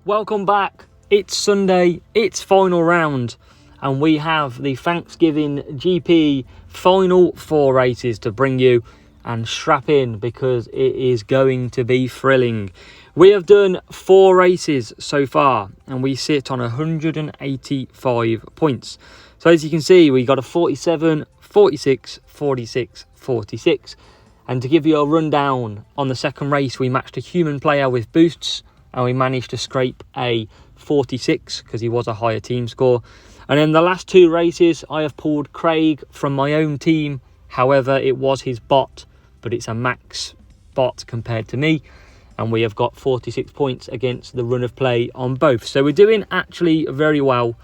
Welcome back. It's Sunday, it's final round, and we have the Thanksgiving GP final 4 races to bring you, and strap in because it is going to be thrilling. We have done 4 races so far and we sit on 185 points. So as you can see, we got a 47, 46, 46, 46. And to give you a rundown on the second race, we matched a human player with boosts and we managed to scrape a 46 because he was a higher team score. And in the last 2 races, I have pulled Craig from my own team. However, it was his bot, but it's a max bot compared to me. And we have got 46 points against the run of play on both. So we're doing actually very well,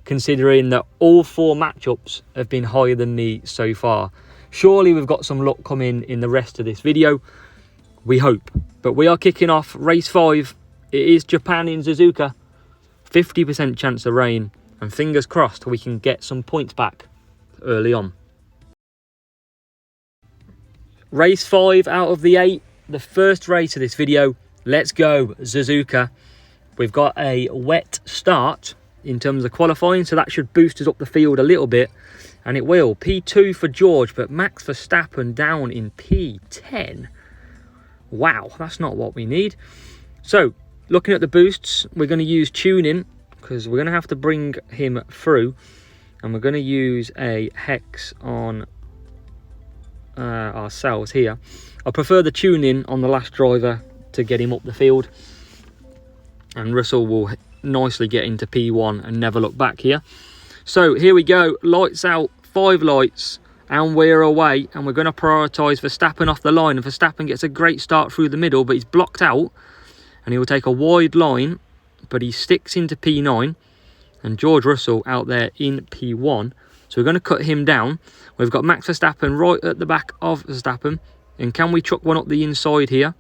considering that all 4 matchups have been higher than me so far. Surely we've got some luck coming in the rest of this video. We hope. But we are kicking off race 5. It is Japan in Suzuka. 50% chance of rain. And fingers crossed we can get some points back early on. Race 5 out of the 8. The first race of this video. Let's go, Suzuka. We've got a wet start in terms of qualifying, so that should boost us up the field a little bit. And it will. P2 for George, but Max Verstappen down in P10. Wow, that's not what we need. So, looking at the boosts, we're going to use tuning because we're going to have to bring him through. And we're going to use a hex on ourselves here. I prefer the tuning on the last driver to get him up the field. And Russell will nicely get into P1 and never look back here. So here we go, lights out, 5 lights, and we're away. And we're going to prioritise Verstappen off the line. And Verstappen gets a great start through the middle, but he's blocked out. And he will take a wide line, but he sticks into P9. And George Russell out there in P1. So we're going to cut him down. We've got Max Verstappen right at the back of Verstappen. And can we chuck one up the inside here?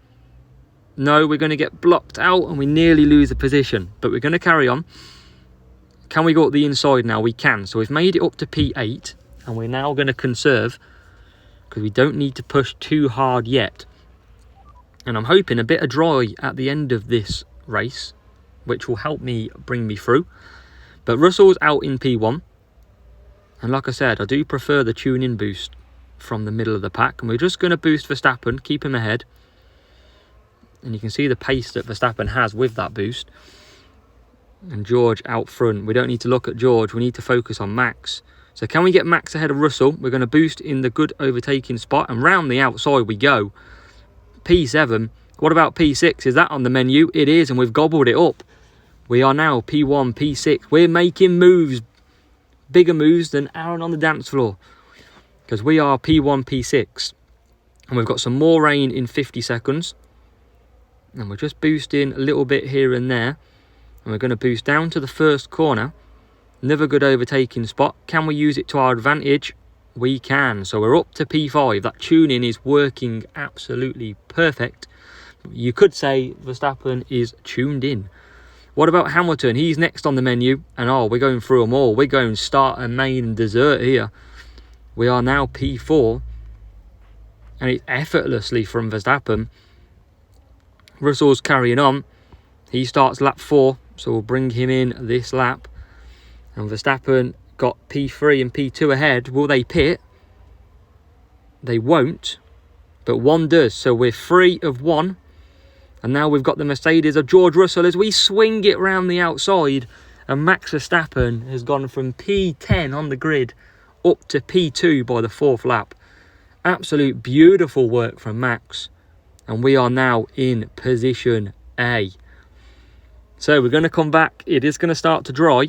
No, we're going to get blocked out and we nearly lose the position. But we're going to carry on. Can we go up the inside now? We can. So we've made it up to P8. And we're now going to conserve, because we don't need to push too hard yet. And I'm hoping a bit of dry at the end of this race, which will help me bring me through. But Russell's out in P1. And like I said, I do prefer the tune-in boost from the middle of the pack. And we're just going to boost Verstappen, keep him ahead. And you can see the pace that Verstappen has with that boost. And George out front. We don't need to look at George. We need to focus on Max. So can we get Max ahead of Russell? We're going to boost in the good overtaking spot. And round the outside we go. P7. What about P6? Is that on the menu? It is. And we've gobbled it up. We are now P1, P6. We're making moves. Bigger moves than Aaron on the dance floor. Because we are P1, P6. And we've got some more rain in 50 seconds. And we're just boosting a little bit here and there. And we're going to boost down to the first corner. Another good overtaking spot. Can we use it to our advantage? We can. So we're up to P5. That tuning is working absolutely perfect. You could say Verstappen is tuned in. What about Hamilton? He's next on the menu. And we're going through them all. We're going start and main and dessert here. We are now P4. And it's effortlessly from Verstappen. Russell's carrying on. He starts lap 4. So we'll bring him in this lap. And Verstappen got P3 and P2 ahead. Will they pit? They won't. But 1 does. So we're free of 1. And now we've got the Mercedes of George Russell as we swing it round the outside. And Max Verstappen has gone from P10 on the grid up to P2 by the 4th lap. Absolute beautiful work from Max. And we are now in position A. So we're going to come back. It is going to start to dry.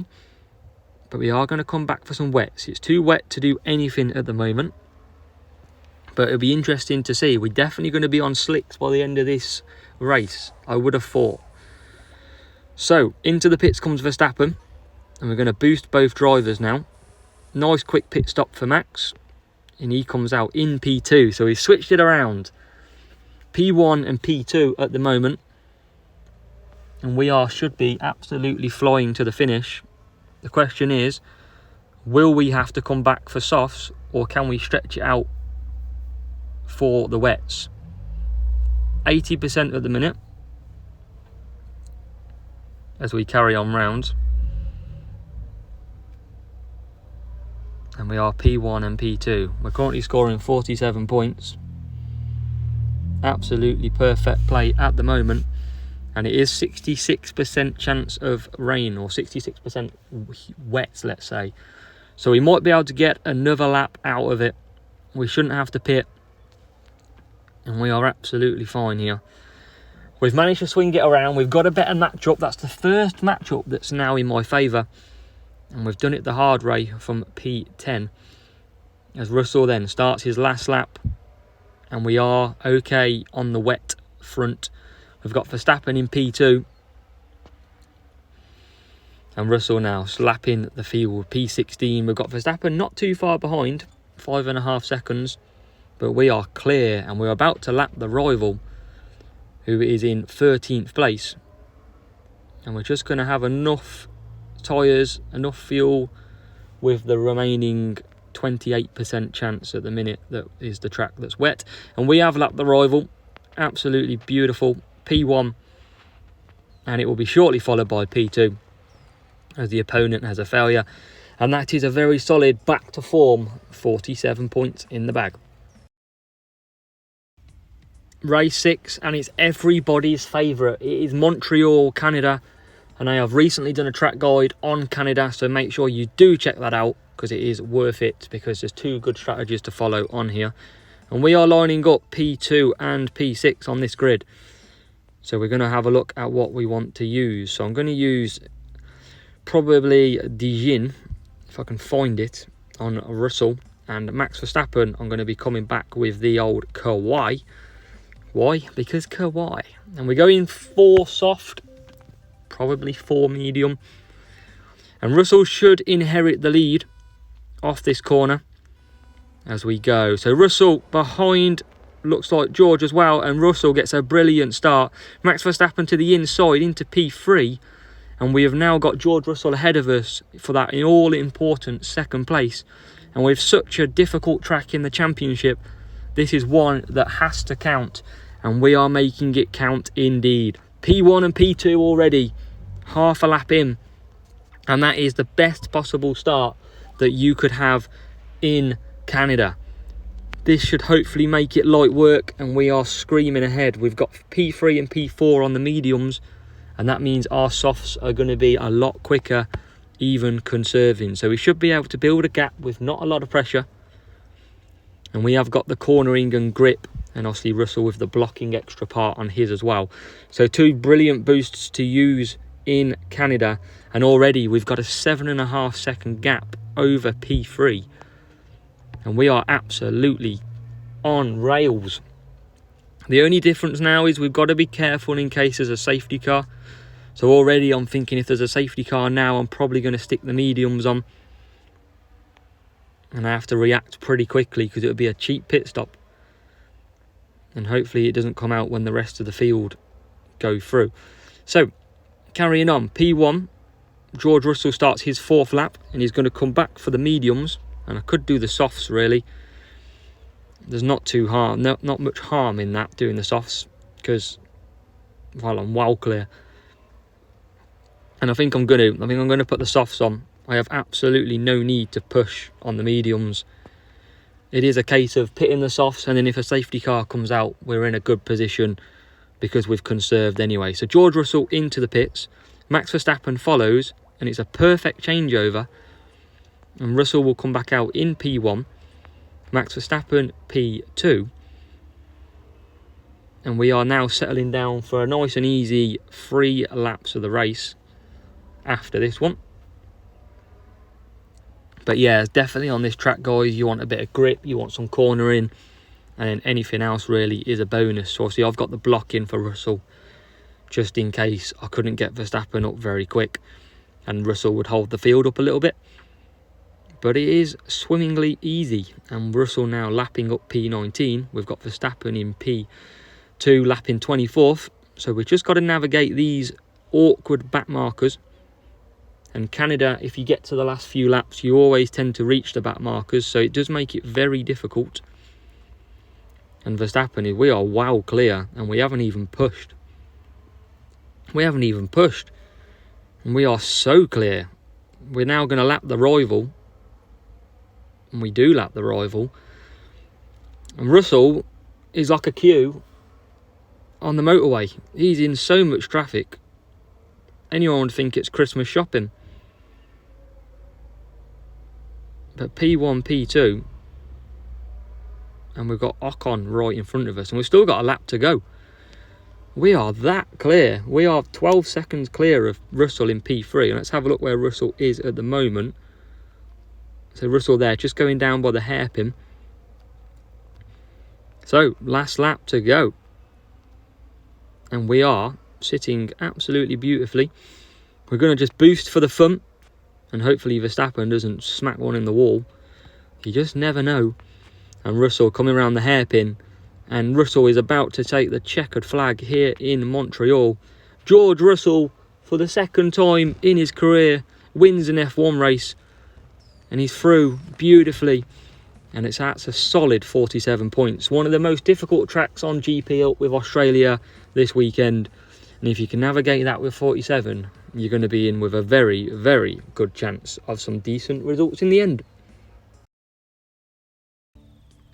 But we are going to come back for some wets. It's too wet to do anything at the moment. But it'll be interesting to see. We're definitely going to be on slicks by the end of this race, I would have thought. So, into the pits comes Verstappen. And we're going to boost both drivers now. Nice quick pit stop for Max. And he comes out in P2. So he's switched it around. P1 and P2 at the moment. And we should be absolutely flying to the finish. The question is, will we have to come back for softs, or can we stretch it out for the wets? 80% at the minute. as we carry on round. And we are P1 and P2. We're currently scoring 47 points. Absolutely perfect play at the moment. And it is 66% chance of rain, or 66% wet, let's say. So we might be able to get another lap out of it. We shouldn't have to pit. And we are absolutely fine here. We've managed to swing it around. We've got a better matchup. That's the first matchup that's now in my favour. And we've done it the hard way from P10. As Russell then starts his last lap. And we are okay on the wet front. We've got Verstappen in P2. And Russell now slapping the field, P16. We've got Verstappen not too far behind, 5.5 seconds. But we are clear, and we're about to lap the rival, who is in 13th place. And we're just going to have enough tyres, enough fuel, with the remaining 28% chance at the minute that is the track that's wet. And we have lapped the rival. Absolutely beautiful. P1. And it will be shortly followed by P2, as the opponent has a failure. And that is a very solid back to form, 47 points in the bag. Race 6, and it's everybody's favourite. It is Montreal, Canada. And I have recently done a track guide on Canada, so make sure you do check that out, because it is worth it, because there's 2 good strategies to follow on here. And we are lining up P2 and P6 on this grid. So we're going to have a look at what we want to use. So I'm going to use probably Dijin, if I can find it, on Russell. And Max Verstappen, I'm going to be coming back with the old Kawhi. Why? Because Kawhi. And we're going 4 soft, probably 4 medium. And Russell should inherit the lead off this corner as we go. So Russell behind, looks like George as well, and Russell gets a brilliant start. Max Verstappen to the inside into P3, and we have now got George Russell ahead of us for that all-important 2nd place. And with such a difficult track in the championship, this is one that has to count, and we are making it count indeed. P1 and P2 already, half a lap in, and that is the best possible start that you could have in Canada. This should hopefully make it light work, and we are screaming ahead. We've got P3 and P4 on the mediums, and that means our softs are going to be a lot quicker, even conserving. So we should be able to build a gap with not a lot of pressure. And we have got the cornering and grip, and obviously Russell with the blocking extra part on his as well. So 2 brilliant boosts to use in Canada, and already we've got a 7.5 second gap over P3. And we are absolutely on rails. The only difference now is we've got to be careful in case there's a safety car. So already I'm thinking if there's a safety car now, I'm probably going to stick the mediums on. And I have to react pretty quickly, because it would be a cheap pit stop. And hopefully it doesn't come out when the rest of the field go through. So, carrying on, P1, George Russell starts his 4th lap, and he's going to come back for the mediums. And I could do the softs, really. There's not much harm in that, doing the softs, because, well, I'm well clear. And I think I'm going to put the softs on. I have absolutely no need to push on the mediums. It is a case of pitting the softs, and then if a safety car comes out, we're in a good position because we've conserved anyway. So George Russell into the pits. Max Verstappen follows, and it's a perfect changeover. And Russell will come back out in P1. Max Verstappen P2. And we are now settling down for a nice and easy 3 laps of the race after this one. But yeah, definitely on this track, guys, you want a bit of grip, you want some cornering, and then anything else really is a bonus. So obviously I've got the block in for Russell, just in case I couldn't get Verstappen up very quick, and Russell would hold the field up a little bit. But it is swimmingly easy, and Russell now lapping up P19. We've got Verstappen in P2 lapping 24th. So we've just got to navigate these awkward back markers. And Canada, if you get to the last few laps, you always tend to reach the back markers, so it does make it very difficult. And Verstappen, we are well clear, and we haven't even pushed. And we are so clear. We're now going to lap the rival. And we do lap the rival. And Russell is like a queue on the motorway. He's in so much traffic. Anyone would think it's Christmas shopping. But P1, P2, and we've got Ocon right in front of us, and we've still got a lap to go. We are that clear. We are 12 seconds clear of Russell in P3, and let's have a look where Russell is at the moment. So Russell there, just going down by the hairpin. So, last lap to go. And we are sitting absolutely beautifully. We're going to just boost for the fun. And hopefully Verstappen doesn't smack one in the wall. You just never know. And Russell coming around the hairpin. And Russell is about to take the checkered flag here in Montreal. George Russell, for the second time in his career, wins an F1 race. And he's through beautifully. And that's a solid 47 points. One of the most difficult tracks on GP up with Australia this weekend. And if you can navigate that with 47, you're going to be in with a very, very good chance of some decent results in the end.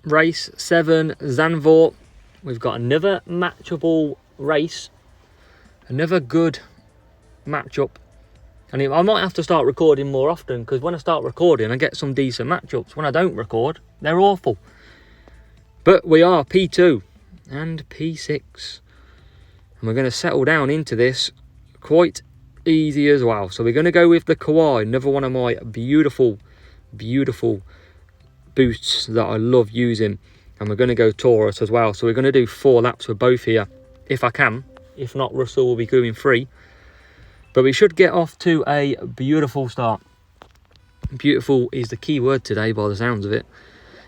Race 7, Zandvoort. We've got another matchable race. Another good matchup. And I might have to start recording more often, because when I start recording, I get some decent matchups. When I don't record, they're awful. But we are P2 and P6. And we're going to settle down into this quite easy as well. So we're going to go with the Kawai, another one of my beautiful, beautiful boosts that I love using. And we're going to go Taurus as well. So we're going to do 4 laps with both here, if I can. If not, Russell will be going 3. But we should get off to a beautiful start. Beautiful is the key word today by the sounds of it.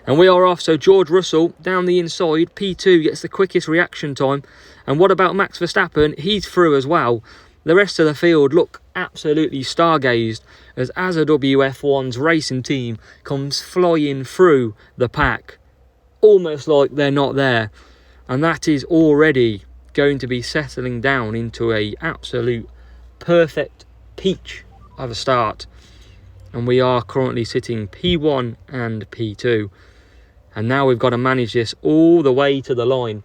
And we are off. So George Russell down the inside. P2 gets the quickest reaction time. And what about Max Verstappen? He's through as well. The rest of the field look absolutely stargazed as AZWF1's racing team comes flying through the pack. Almost like they're not there. And that is already going to be settling down into a absolute perfect peach of a start. And we are currently sitting P1 and P2. And now we've got to manage this all the way to the line.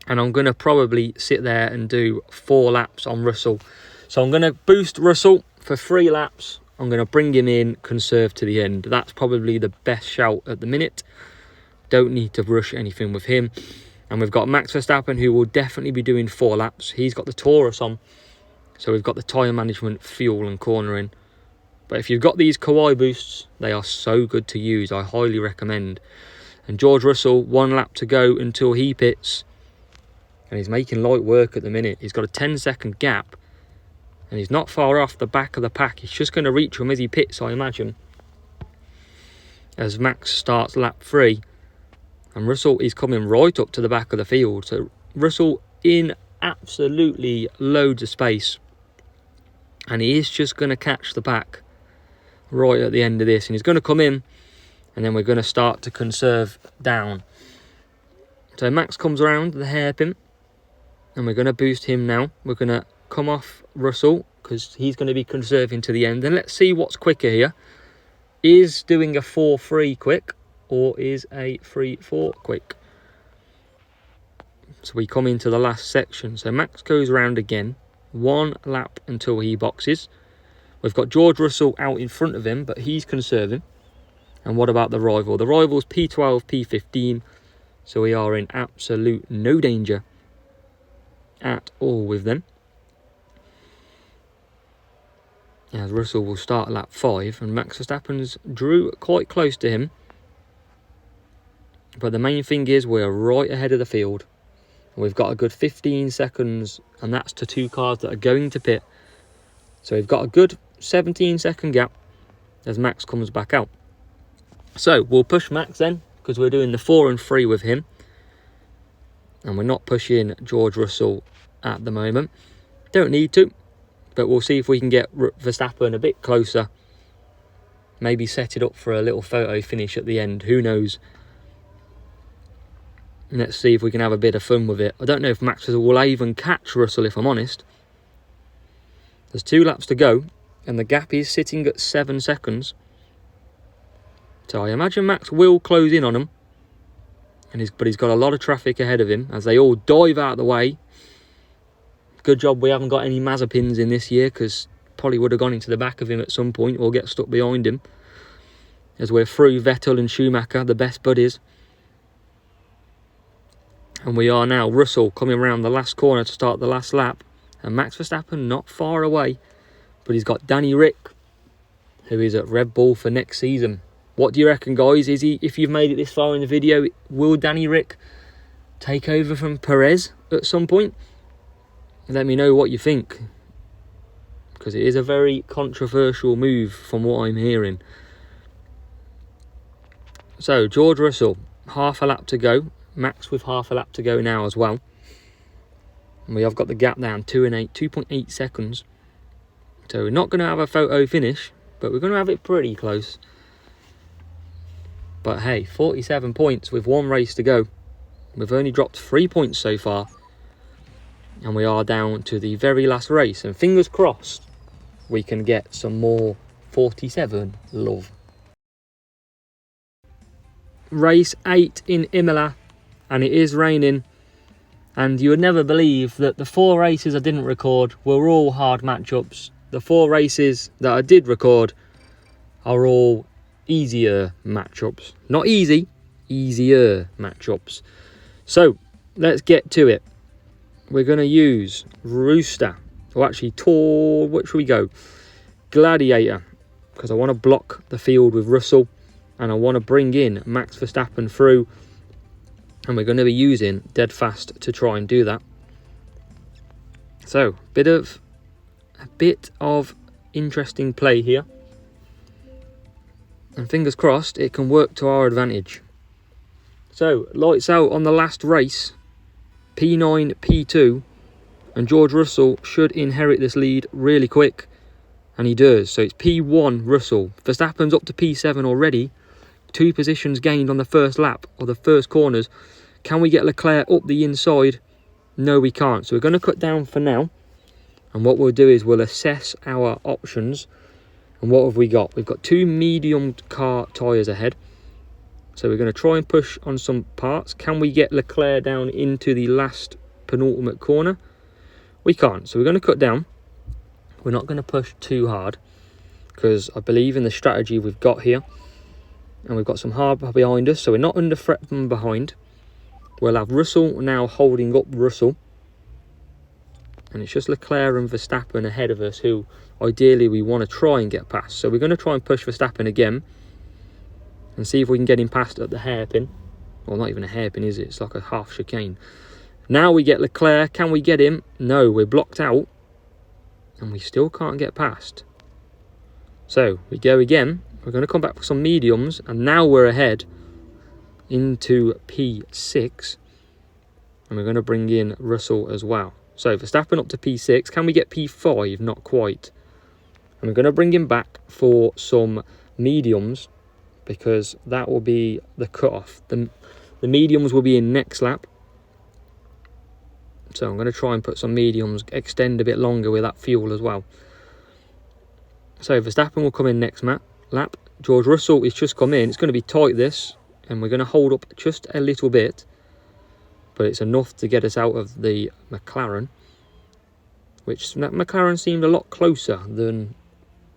And I'm going to probably sit there and do 4 laps on Russell. So I'm going to boost Russell for 3 laps. I'm going to bring him in, conserve to the end. That's probably the best shout at the minute. Don't need to rush anything with him. And we've got Max Verstappen, who will definitely be doing 4 laps. He's got the Taurus on. So we've got the tyre management, fuel and cornering. But if you've got these Kawai boosts, they are so good to use. I highly recommend. And George Russell, 1 lap to go until he pits. And he's making light work at the minute. He's got a 10-second gap. And he's not far off the back of the pack. He's just going to reach him as he pits, I imagine. As Max starts lap 3. And Russell is coming right up to the back of the field. So Russell in absolutely loads of space. And he is just going to catch the pack right at the end of this. And he's going to come in. And then we're going to start to conserve down. So Max comes around the hairpin. And we're going to boost him now. We're going to come off Russell, because he's going to be conserving to the end. And let's see what's quicker here. Is doing a 4-3 quick, or is a 3-4 quick? So we come into the last section. So Max goes around again. 1 lap until he boxes. We've got George Russell out in front of him, but he's conserving. And what about the rival? The rival's P12, P15. So we are in absolute no danger at all with them. As Russell will start lap 5, and Max Verstappen's drew quite close to him. But the main thing is we're right ahead of the field. We've got a good 15 seconds, and that's to 2 cars that are going to pit. So we've got a good 17-second gap as Max comes back out. So we'll push Max then, because we're doing the 4 and 3 with him. And we're not pushing George Russell at the moment. Don't need to, but we'll see if we can get Verstappen a bit closer. Maybe set it up for a little photo finish at the end, who knows. Let's see if we can have a bit of fun with it. I don't know if Max will even catch Russell, if I'm honest. There's 2 laps to go, and the gap is sitting at 7 seconds. So I imagine Max will close in on him. But he's got a lot of traffic ahead of him as they all dive out of the way. Good job we haven't got any Mazepins in this year, because probably would have gone into the back of him at some point or get stuck behind him. As we're through Vettel and Schumacher, the best buddies. And we are now Russell coming around the last corner to start the last lap. And Max Verstappen not far away. But he's got Danny Rick, who is at Red Bull for next season. What do you reckon, guys? If you've made it this far in the video, will Danny Rick take over from Perez at some point? Let me know what you think, because it is a very controversial move from what I'm hearing. So George Russell, half a lap to go. Max with half a lap to go now as well. And we have got the gap down 2.8 seconds. So we're not going to have a photo finish, but we're going to have it pretty close. But hey, 47 points with 1 race to go. We've only dropped 3 points so far. And we are down to the very last race. And fingers crossed, we can get some more 47 love. Race 8 in Imola. And it is raining. And you would never believe that the 4 races I didn't record were all hard matchups. The 4 races that I did record are all easier matchups. Not easy, easier matchups. So, let's get to it. We're going to use Rooster, or actually which should we go? Gladiator, because I want to block the field with Russell, and I want to bring in Max Verstappen through, and we're going to be using Dead Fast to try and do that. So, a bit of interesting play here, and fingers crossed it can work to our advantage. So, lights out on the last race. P9, P2, and George Russell should inherit this lead really quick, and he does. So it's P1 Russell. Verstappen's up to P7 already. 2 positions gained on the first lap, or the first corners. Can we get Leclerc up the inside? No, we can't. So we're going to cut down for now, and what we'll do is we'll assess our options. And what have we got? We've got 2 medium car tyres ahead. So we're going to try and push on some parts. Can we get Leclerc down into the last penultimate corner? We can't. So we're going to cut down. We're not going to push too hard, because I believe in the strategy we've got here. And we've got some hard behind us, so we're not under threat from behind. We'll have Russell now holding up Russell. And it's just Leclerc and Verstappen ahead of us, who ideally we want to try and get past. So we're going to try and push Verstappen again, and see if we can get him past at the hairpin. Well, not even a hairpin, is it? It's like a half chicane. Now we get Leclerc. Can we get him? No, we're blocked out. And we still can't get past. So, we go again. We're going to come back for some mediums. And now we're ahead into P6. And we're going to bring in Russell as well. So, Verstappen up to P6. Can we get P5? Not quite. And we're going to bring him back for some mediums, because that will be the cut-off. The mediums will be in next lap. So I'm going to try and put some mediums, extend a bit longer with that fuel as well. So Verstappen will come in next lap. George Russell is just come in. It's going to be tight, this, and we're going to hold up just a little bit. But it's enough to get us out of the McLaren, which McLaren seemed a lot closer than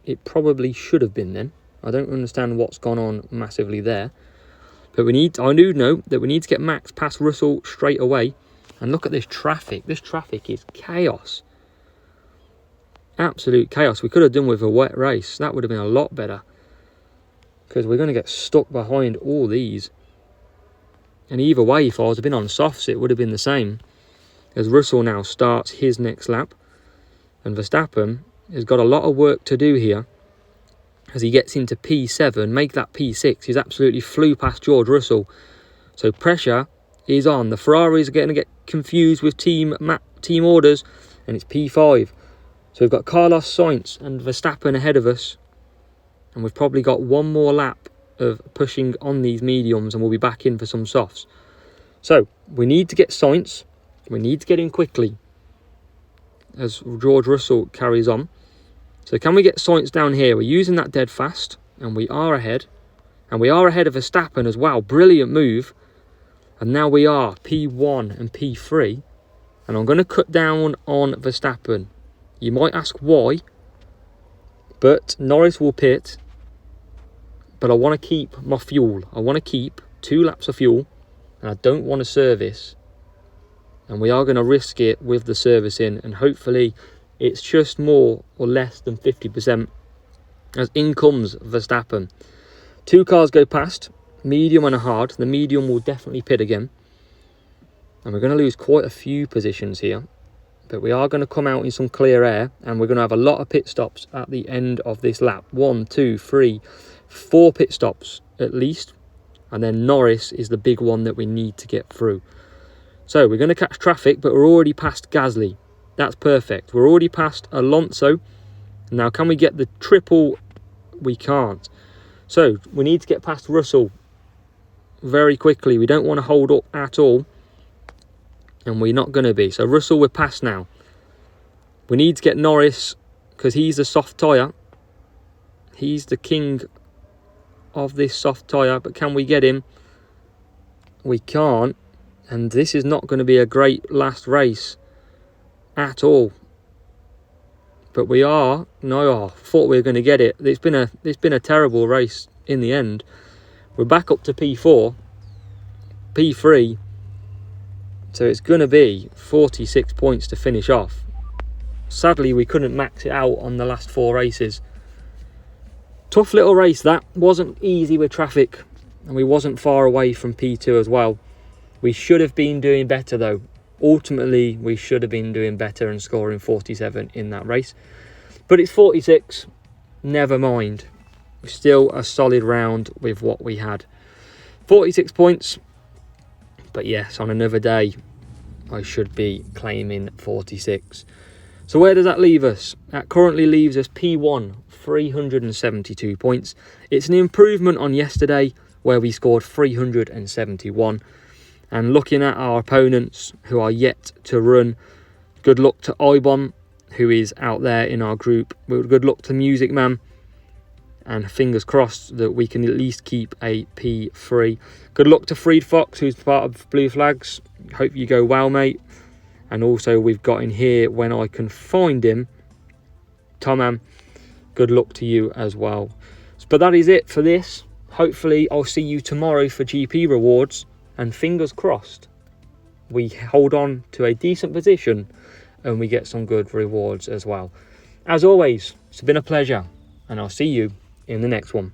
it probably should have been then. I don't understand what's gone on massively there. But I do know that we need to get Max past Russell straight away. And look at this traffic. This traffic is chaos. Absolute chaos. We could have done with a wet race. That would have been a lot better, because we're going to get stuck behind all these. And either way, if I was been on softs, it would have been the same. As Russell now starts his next lap. And Verstappen has got a lot of work to do here. As he gets into P7, make that P6. He's absolutely flew past George Russell. So pressure is on. The Ferraris are going to get confused with team orders, and it's P5. So we've got Carlos Sainz and Verstappen ahead of us, and we've probably got one more lap of pushing on these mediums, and we'll be back in for some softs. So we need to get Sainz. We need to get in quickly as George Russell carries on. So can we get Sainz down here? We're using that dead fast, and we are ahead. And we are ahead of Verstappen as well. Brilliant move. And now we are P1 and P3. And I'm going to cut down on Verstappen. You might ask why. But Norris will pit. But I want to keep my fuel. I want to keep 2 laps of fuel. And I don't want to service. And we are going to risk it with the servicing. And hopefully it's just more or less than 50%. As in comes Verstappen. 2 cars go past, medium and a hard. The medium will definitely pit again. And we're going to lose quite a few positions here. But we are going to come out in some clear air. And we're going to have a lot of pit stops at the end of this lap. 1, 2, 3, 4 pit stops at least. And then Norris is the big one that we need to get through. So we're going to catch traffic, but we're already past Gasly. That's perfect. We're already past Alonso. Now can we get the triple? We can't. So we need to get past Russell very quickly. We don't want to hold up at all. And we're not going to be. So Russell, we're past now. We need to get Norris because he's the soft tyre. He's the king of this soft tyre. But can we get him? We can't. And this is not going to be a great last race at all. But we are. No, I thought we were going to get it. It's been a terrible race in the end. We're back up to P4, P3. So it's going to be 46 points to finish off. Sadly, we couldn't max it out on the last 4 races. Tough little race that. Wasn't easy with traffic. And we wasn't far away from P2 as well. We should have been doing better though. Ultimately, we should have been doing better and scoring 47 in that race. But it's 46. Never mind. Still a solid round with what we had. 46 points. But yes, on another day, I should be claiming 46. So where does that leave us? That currently leaves us P1, 372 points. It's an improvement on yesterday where we scored 371. And looking at our opponents who are yet to run, good luck to Ibom, who is out there in our group. Good luck to Music Man. And fingers crossed that we can at least keep a P3. Good luck to Freed Fox, who's part of Blue Flags. Hope you go well, mate. And also we've got in here, when I can find him, Tomam. Good luck to you as well. But that is it for this. Hopefully I'll see you tomorrow for GP rewards. And fingers crossed, we hold on to a decent position and we get some good rewards as well. As always, it's been a pleasure, and I'll see you in the next one.